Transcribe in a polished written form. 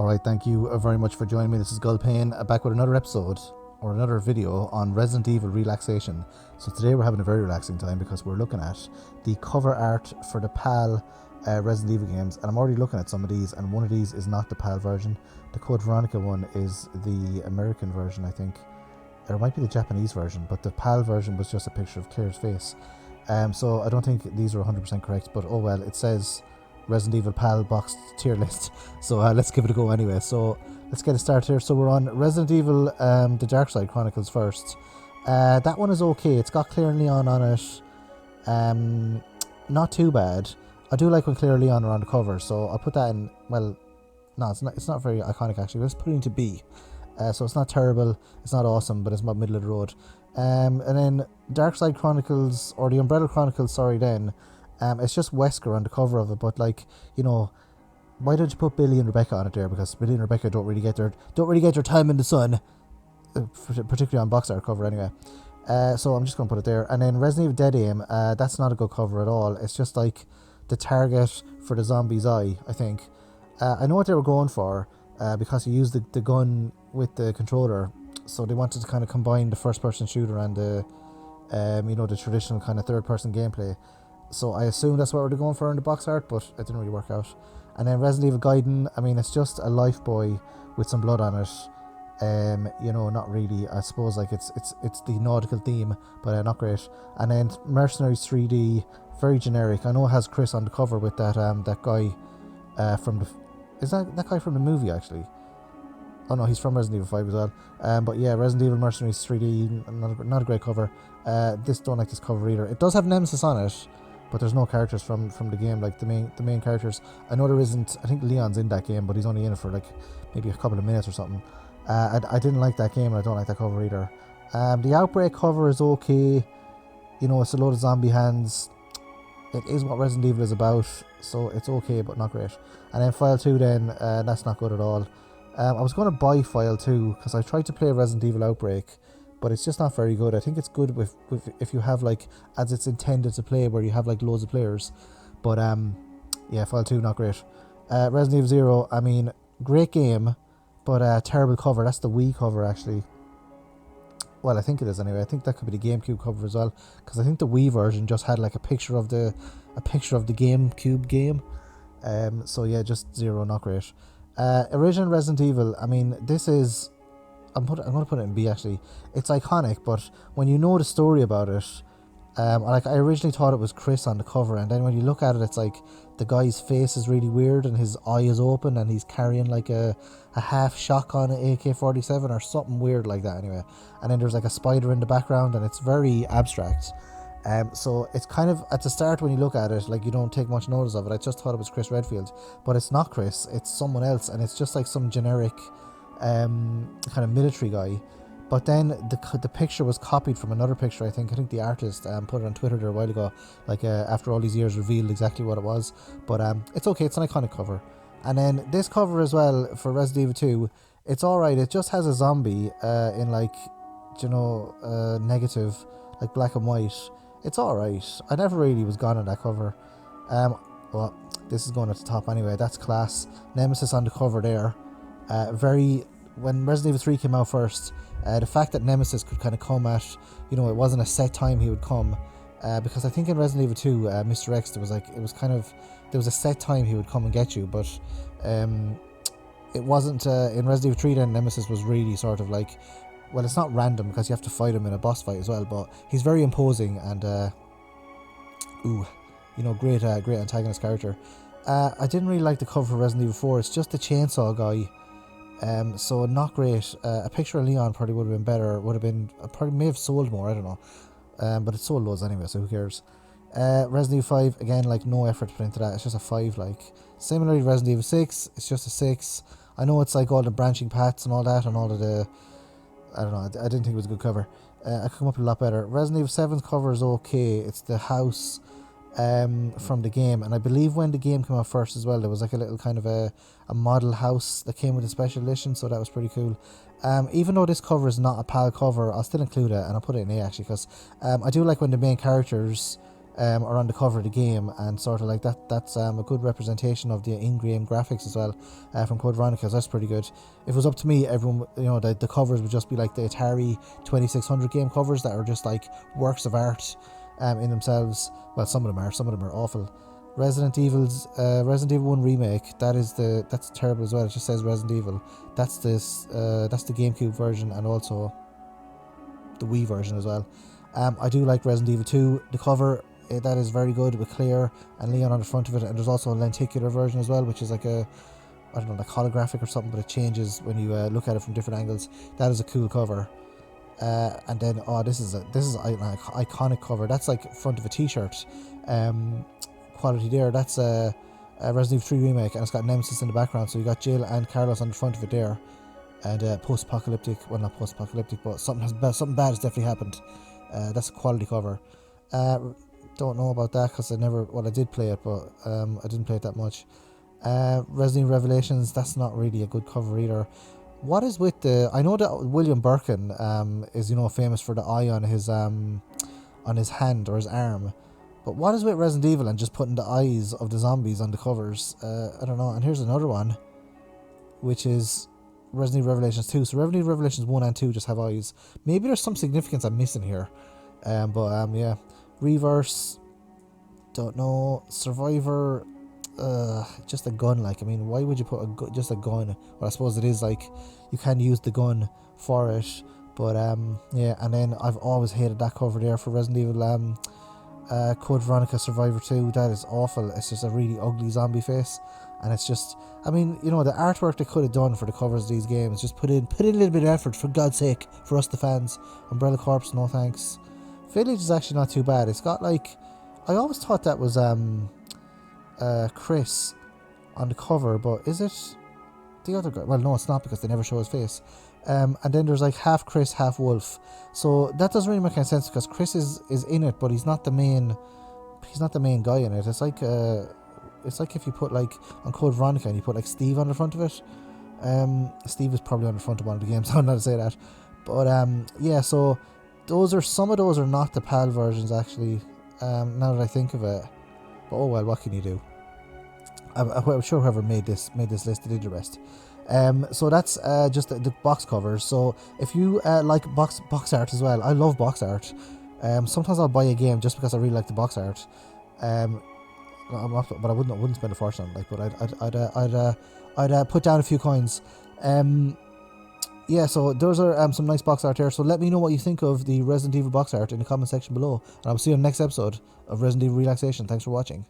Alright, thank you very much for joining me. This is Gulpain, back with another episode or another video on Resident Evil Relaxation. So today we're having a very relaxing time because we're looking at the cover art for the PAL Resident Evil games, and I'm already looking at some of these, and one of these is not the PAL version. The Code Veronica one is the American version, I think. Or it might be the Japanese version, but the PAL version was just a picture of Claire's face. So I don't think these are 100% correct, but oh well, it says Resident Evil PAL box tier list, so let's give it a go anyway. So let's get it started here. So we're on Resident Evil the Dark Side Chronicles first. That one is okay. It's got Claire and Leon on it. Not too bad. I do like when Claire and Leon are on the cover, so I'll put that in. Well, no, it's not very iconic actually. Let's put it into B. So it's not terrible, it's not awesome, but it's about middle of the road. And then Dark Side Chronicles, or the Umbrella Chronicles, sorry, then it's just Wesker on the cover of it, but like, you know, why don't you put Billy and Rebecca on it there? Because Billy and Rebecca don't really get their time in the sun, particularly on box art cover anyway. So I'm just gonna put it there. And then Resident Evil Dead Aim, that's not a good cover at all. It's just like the target for the zombie's eye, I think. I know what they were going for, because you use the gun with the controller, so they wanted to kind of combine the first person shooter and the you know, the traditional kind of third person gameplay. So I assume that's what they're going for in the box art, but it didn't really work out. And then Resident Evil Gaiden, I mean, it's just a life boy with some blood on it. You know, not really. I suppose like it's the nautical theme, but not great. And then Mercenaries 3D, very generic. I know it has Chris on the cover with that that guy from the, is that guy from the movie actually? Oh no, he's from Resident Evil 5 as well. But yeah, Resident Evil Mercenaries 3D, not a great cover. Don't like this cover either. It does have Nemesis on it, but there's no characters from the game, like the main characters. I know there isn't. I think Leon's in that game, but he's only in it for like maybe a couple of minutes or something. I didn't like that game, and I don't like that cover either. The Outbreak cover is okay. You know, it's a load of zombie hands. It is what Resident Evil is about, so it's okay, but not great. And then File 2 then, that's not good at all. I was going to buy File 2 because I tried to play Resident Evil Outbreak, but it's just not very good. I think it's good with if you have like, as it's intended to play, where you have like loads of players. But yeah, File 2 not great. Resident Evil 0, I mean, great game, but terrible cover. That's the Wii cover actually. Well, I think it is anyway. I think that could be the GameCube cover as well, because I think the Wii version just had like a picture of the GameCube game. So yeah, just 0, not great. Original Resident Evil, I mean, this is, I'm going to put it in B actually. It's iconic, but when you know the story about it, like I originally thought it was Chris on the cover, and then when you look at it, it's like the guy's face is really weird and his eye is open and he's carrying like a half shotgun AK-47 or something weird like that anyway. And then there's like a spider in the background and it's very abstract. So it's kind of, at the start when you look at it, like you don't take much notice of it. I just thought it was Chris Redfield, but it's not Chris, it's someone else, and it's just like some generic kind of military guy. But then the picture was copied from another picture. I think the artist put it on Twitter there a while ago, like after all these years revealed exactly what it was. But it's okay, it's an iconic cover. And then this cover as well for Resident Evil 2, it's alright. It just has a zombie in like, you know, negative, like black and white. It's alright. I never really was gone on that cover. Well, this is going at the top anyway. That's class. Nemesis on the cover there. When Resident Evil 3 came out first, the fact that Nemesis could kind of come at, you know, it wasn't a set time he would come. Because I think in Resident Evil 2, Mr. X, there was a set time he would come and get you, but it wasn't, in Resident Evil 3 then, Nemesis was really sort of like, well, it's not random because you have to fight him in a boss fight as well, but he's very imposing and, you know, great antagonist character. I didn't really like the cover for Resident Evil 4. It's just the chainsaw guy, so not great. A picture of Leon probably would have been better. Probably may have sold more. I don't know, but it sold loads anyway, so who cares? Resident Evil 5, again, like no effort put into that. It's just a 5. Like similarly, Resident Evil 6, it's just a 6. I know it's like all the branching paths and all that, and all of the, I don't know, I didn't think it was a good cover. I could come up with a lot better. Resident Evil 7's cover is okay. It's the house from the game, and I believe when the game came out first as well, there was like a little kind of a model house that came with a special edition, so that was pretty cool. Even though this cover is not a PAL cover, I'll still include it, and I'll put it in A actually, because I do like when the main characters or on the cover of the game, and sort of like that's a good representation of the in-game graphics as well, from Code Veronica. So that's pretty good. If it was up to me, everyone, the covers would just be like the Atari 2600 game covers that are just like works of art in themselves. Well, some of them are awful. Resident Evil 1 remake, that's terrible as well. It just says Resident Evil. That's the GameCube version, and also the Wii version as well. I do like Resident Evil 2. The cover, that is very good with Claire and Leon on the front of it, and there's also a lenticular version as well, which is like like holographic or something, but it changes when you look at it from different angles. That is a cool cover. And then this is an iconic cover. That's like front of a t-shirt quality there. That's a Resident Evil 3 remake, and it's got Nemesis in the background, so you got Jill and Carlos on the front of it there. And post-apocalyptic, well, not post-apocalyptic, but something bad has definitely happened. That's a quality cover. Don't know about that because I did play it, but I didn't play it that much. Resident Evil Revelations, that's not really a good cover either. What is with I know that William Birkin is famous for the eye on his hand or his arm, but what is with Resident Evil and just putting the eyes of the zombies on the covers? I don't know. And here's another one, which is Resident Evil Revelations 2. So Resident Evil Revelations 1 and 2 just have eyes. Maybe there's some significance I'm missing here. Yeah. Reverse, don't know. Survivor, just a gun. Like, I mean, why would you put just a gun? Well, I suppose it is like you can use the gun for it. But yeah. And then I've always hated that cover there for Resident Evil Code Veronica Survivor 2. That is awful. It's just a really ugly zombie face. And it's just, I mean, the artwork they could have done for the covers of these games, just put in a little bit of effort, for God's sake, for us the fans. Umbrella Corps, no thanks. Village is actually not too bad. It's got like, I always thought that was Chris on the cover, but is it the other guy? Well, no, it's not, because they never show his face. And then there's like half Chris, half Wolf. So that doesn't really make any sense, because Chris is in it, but he's not the main guy in it. It's like if you put like on Code Veronica and you put like Steve on the front of it. Steve is probably on the front of one of the games. I don't know how to say that, but yeah. So some of those are not the PAL versions actually. Now that I think of it, but oh well, what can you do? I'm sure whoever made this list did the rest. So that's just the box covers. So if you like box art as well, I love box art. Sometimes I'll buy a game just because I really like the box art. But I wouldn't spend a fortune on it, like, but I'd put down a few coins. Yeah, so those are some nice box art here. So let me know what you think of the Resident Evil box art in the comment section below, and I'll see you in the next episode of Resident Evil Relaxation. Thanks for watching.